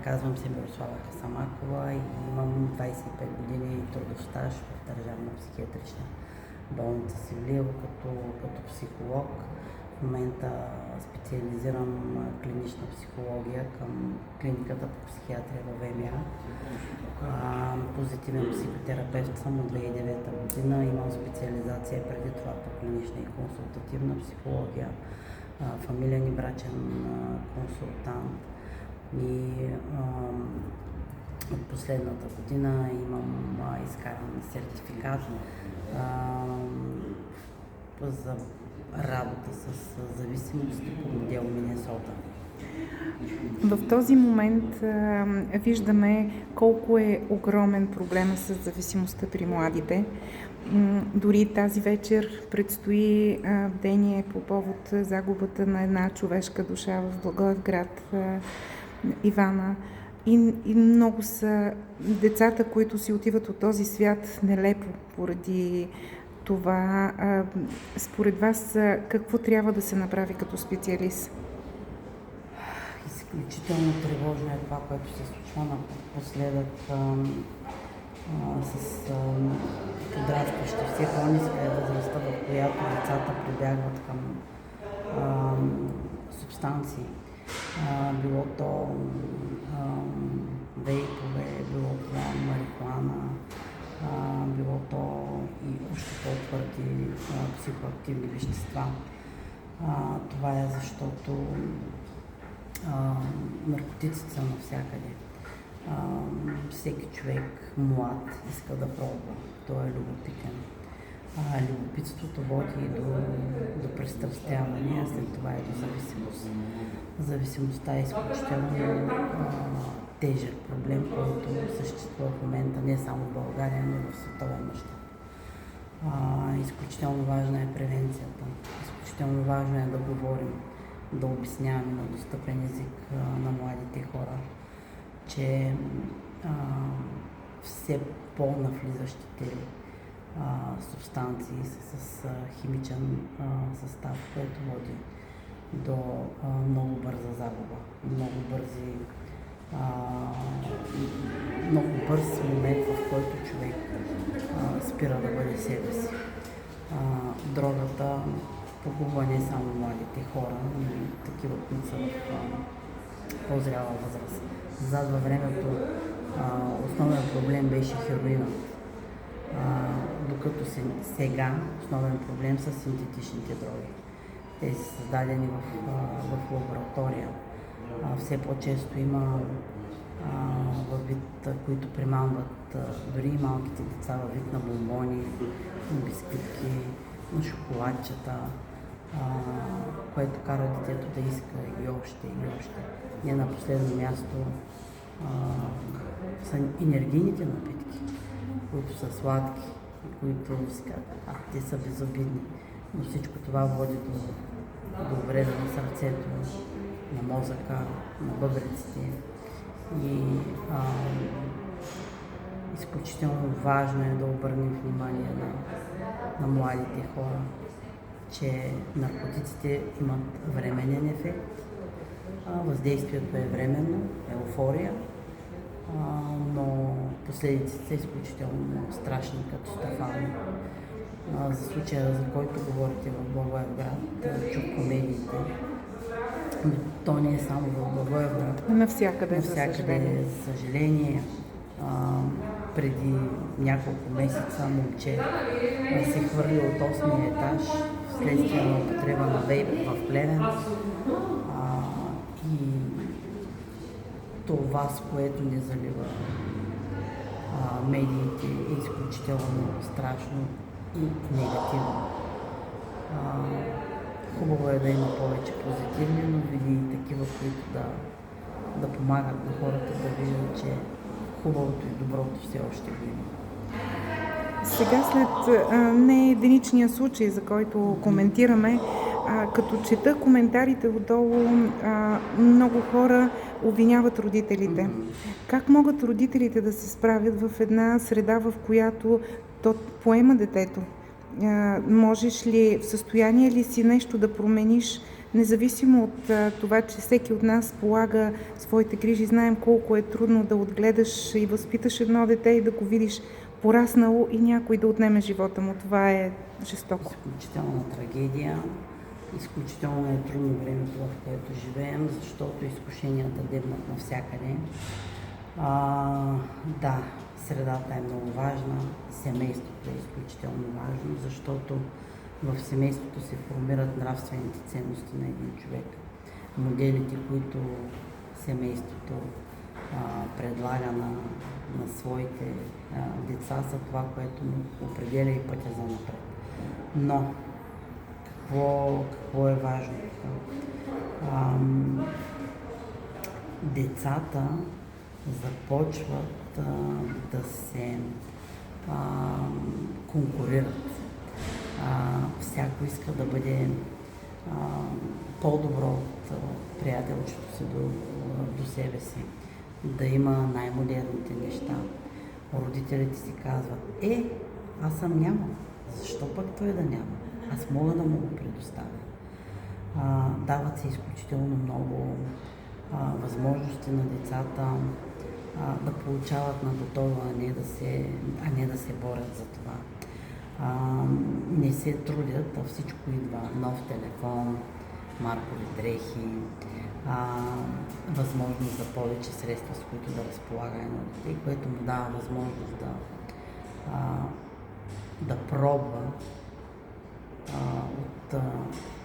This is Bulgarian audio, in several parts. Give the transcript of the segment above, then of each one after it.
Казвам се Мирослава Хасамакова и имам 25 години трудов стаж в Държавна психиатрична болница Севлиево като психолог. В момента специализирам клинична психология към клиниката по психиатрия във ВМА. Позитивен психотерапевт съм от 2009 година. Имам специализация преди това по клинична и консултативна психология, фамилиен и брачен консултант. И от последната година имам изкаран сертификат за работа с зависимости по модел Минесота. В този момент виждаме колко е огромен проблема с зависимостта при младите. Дори тази вечер предстои бдение по повод загубата на една човешка душа в Благоевград, Ивана. И много са децата, които си отиват от този свят нелепо поради това. Според вас, какво трябва да се направи като специалист? Изключително тревожно е това, което се случва напоследък с подрастващи. Все по-ниска е възрастта, в която децата прибягват към субстанции. Било то вейпове, било това марихуана, било то и още по-твърди психоактивни вещества. Това е защото наркотиците са навсякъде. Всеки човек млад иска да пробва. Той е любопитен. Любопитството води до пристрастяване, а след това и до зависимост. Зависимостта е изключително тежък проблем, който съществува в момента не само в България, но и в световен мащаб. Изключително важна е превенцията. Изключително важно е да говорим, да обясняваме на достъпен език на младите хора, че все по-навлизащите субстанции с химичен състав, който води до много бърза загуба, много бърз момент, в който човек спира да бъде себе си. Дрогата погубва не само младите хора, но и такива, които са в по-зряла възраст. Зад във времето основен проблем беше хероинът, докато сега основен проблем са синтетичните дроги. Те са създадени в лаборатория. Все по-често има във вид, които примамват дори и малките деца във вид на бомбони, на бисквитки, на шоколадчета, което кара детето да иска и още, и още. Не на последно място са енергийните напитки, които са сладки, които си казват, те са безобидни. Но всичко това води до вреда на сърцето, на мозъка, на бъбреците. И изключително важно е да обърнем внимание на младите хора, че наркотиците имат временен ефект, въздействието е временно, еуфория, но последиците са изключително страшни, катастрофални. За случая, за който говорите в Благоевград, чух по медиите, то не е само в Благоевград. Навсякъде, за съжаление. Преди няколко месеца момче се хвърли от 8-ми етаж вследствие на употреба на вейп в Плевен. И това, с което ни залива медиите, е изключително страшно и негативно. Хубаво е да има повече позитивни новини и такива, които да помагат на хората да видят, че хубавото и доброто все още го има. Сега след не единичния случай, за който коментираме, като чета коментарите отдолу, много хора обвиняват родителите. Как могат родителите да се справят в една среда, в която то поема детето? Можеш ли, в състояние ли си нещо да промениш Независимо от това, че всеки от нас полага своите грижи, знаем колко е трудно да отгледаш и възпиташ едно дете и да го видиш пораснало и някой да отнеме живота му. Това е жестоко. Изключителна трагедия, изключително е трудно времето, в което живеем, защото изкушенията дебнат навсякъде. Да, средата е много важна, семейството е изключително важно, защото в семейството се формират нравствените ценности на един човек. Моделите, които семейството предлага на своите деца, са това, което му определя и пътя за напред. Но какво е важно? Децата започват да се конкурират. Всяко иска да бъде по-добро от приятелчето си до себе си, да има най-модерните неща. Родителите си казват, аз съм нямал, защо пък той да няма? Аз мога да му го предоставя. Дават се изключително много възможности на децата да получават на готово, а не да се борят за това. Не се трудят, а всичко идва. Нов телефон, маркови дрехи, възможност за повече средства, с които да разполага едно дете, което му дава възможност да пробва от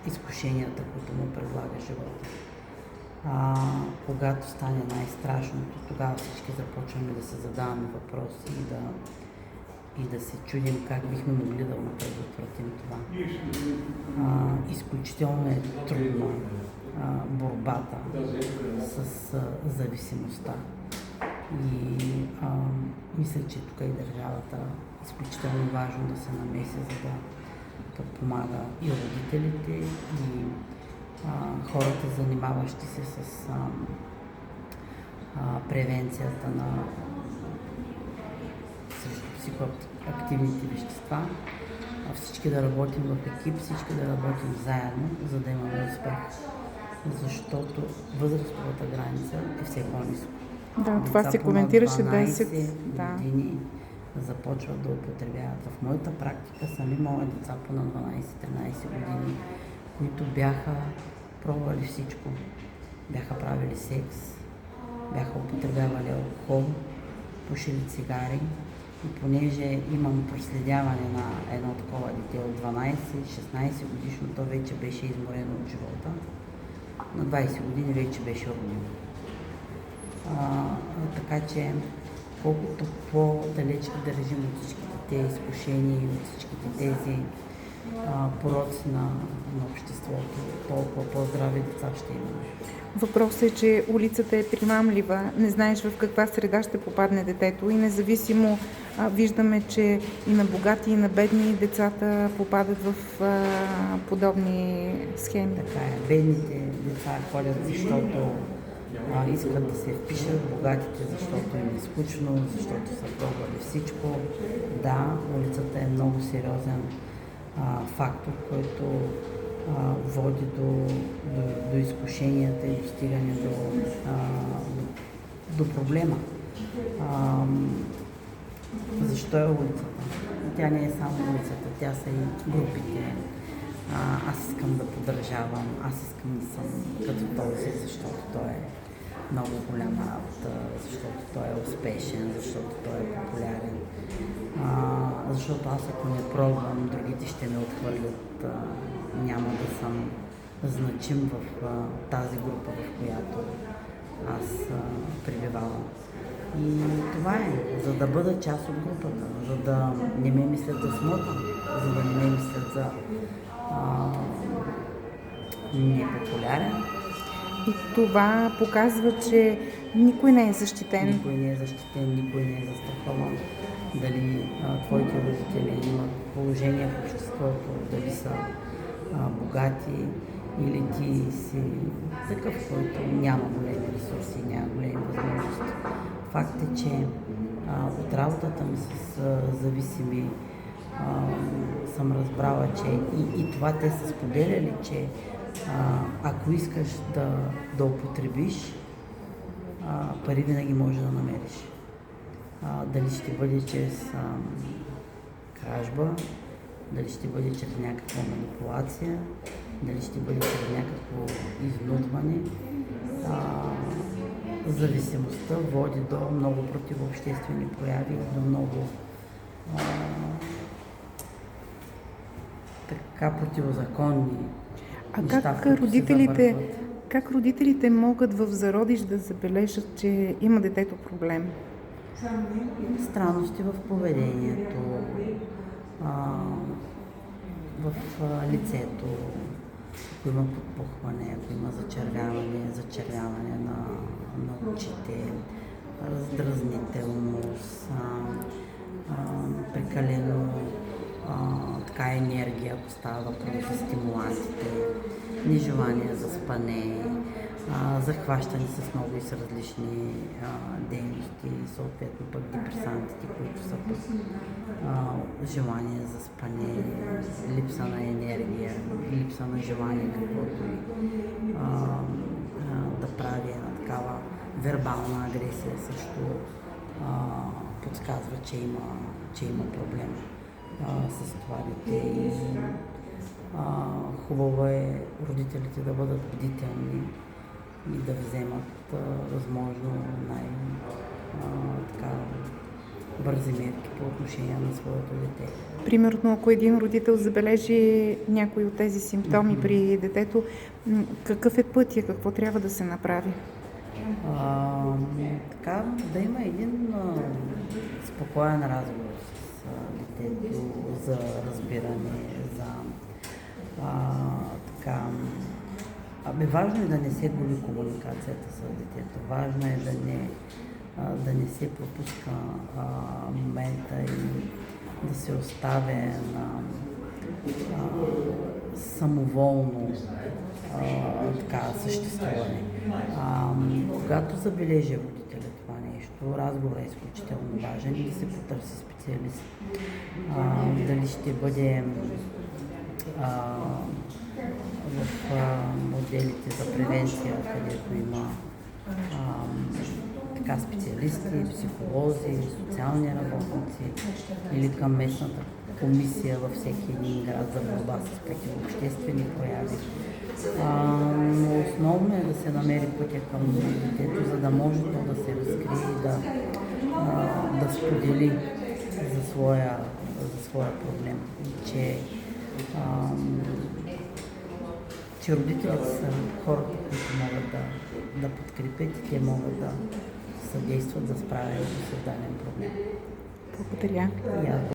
изкушенията, които му предлага живота. Когато стане най-страшното, тогава всички започваме да се задаваме въпроси и да се чудим как бихме могли да го предотвратим това. Изключително е трудна борбата с зависимостта. И мисля, че тук и държавата е изключително важно да се намеси, за да подпомага и родителите, и хората, занимаващи се с превенцията срещу психоактивните вещества. Всички да работим в екип, всички да работим заедно, за да имаме успех. Защото възрастовата граница е все по-ниско. Да, това се коментираше 10 години започват да употребяват. В моята практика съм имала деца по на 12-13 години, които бяха пробвали всичко. Бяха правили секс, бяха употребявали алкохол, пушили цигари. И понеже имам проследяване на едно такова дете от 12-16 годишно, то вече беше изморено от живота. На 20 години вече беше родено. Така че, колкото по-далеч държим от всичките тези изкушения и от всичките тези пороци на обществото, толкова по-здрави деца ще имаме. Въпросът е, че улицата е примамлива, не знаеш в каква среда ще попадне детето и независимо виждаме, че и на богати, и на бедни децата попадат в подобни схеми. Така е. Бедните деца ходят, защото искат да се впишат, богатите, защото им е скучно, защото са пробвали всичко. Да, улицата е много сериозен фактор, който води до изкушенията и достигане до проблема. Защо е улицата? Тя не е само улицата, тя са и групите. Аз искам да поддържавам, аз искам да съм като този, защото той е много голяма работа, защото той е успешен, защото той е популярен. Защото аз ако не пробвам, другите ще ме отхвърлят, няма да съм значим в тази група, в която аз пребивавам. И това е, за да бъда част от групата, за да не ме мислят за смотан, за да не ме мислят за непопулярен. И това показва, че никой не е защитен. Никой не е защитен, никой не е застрахован. Дали твоите родители имат положение в обществото, дали са богати или ти си такъв, който няма големи ресурси, няма големи възможности. Факт е, че от работата ми с зависими съм разбрала, че и това те са споделяли, че Ако искаш да употребиш, пари винаги може да намериш. Дали ще бъде чрез кражба, дали ще бъде чрез някаква манипулация, дали ще бъде чрез някакво изнудване. Зависимостта води до много противообществени прояви, до много противозаконни неща, как родителите могат в зародиш да забележат, че има детето проблем? Странности в поведението, в лицето, ако има подпухване, ако има зачервяване на очите, раздразнителност, прекалено енергия, ако става въпрос за стимулантите, нежелание за спане, захващане с много и с различни дейности, съответно пък депресантите, които са желание за спане, липса на енергия, липса на желание каквото да прави, такава вербална агресия също подсказва, че има проблем с това дете. И хубаво е родителите да бъдат бдителни и да вземат възможно бързи мерки по отношение на своето дете. Примерно, ако един родител забележи някои от тези симптоми при детето, какъв е пътя, какво трябва да се направи? Да има един спокоен разговор с детето за разбиране, важно е да не се губи комуникацията с детето. Важно е да не се пропуска момента и да се оставя на самоволно съществуване. Когато забележи родителя това нещо, разговорът е изключително важен и да се потърси специалист. Дали ще бъде в моделите за превенция, където има специалисти, психолози, социални работници или към местната комисия във всеки един град за борба с противообществени прояви. Но основно е да се намери пътя към детето, за да може то да се разкрие и да сподели за своя проблем. Че родителите са хората, които могат да подкрепят и те могат да съдействат за справяне с даден проблем. Благодаря.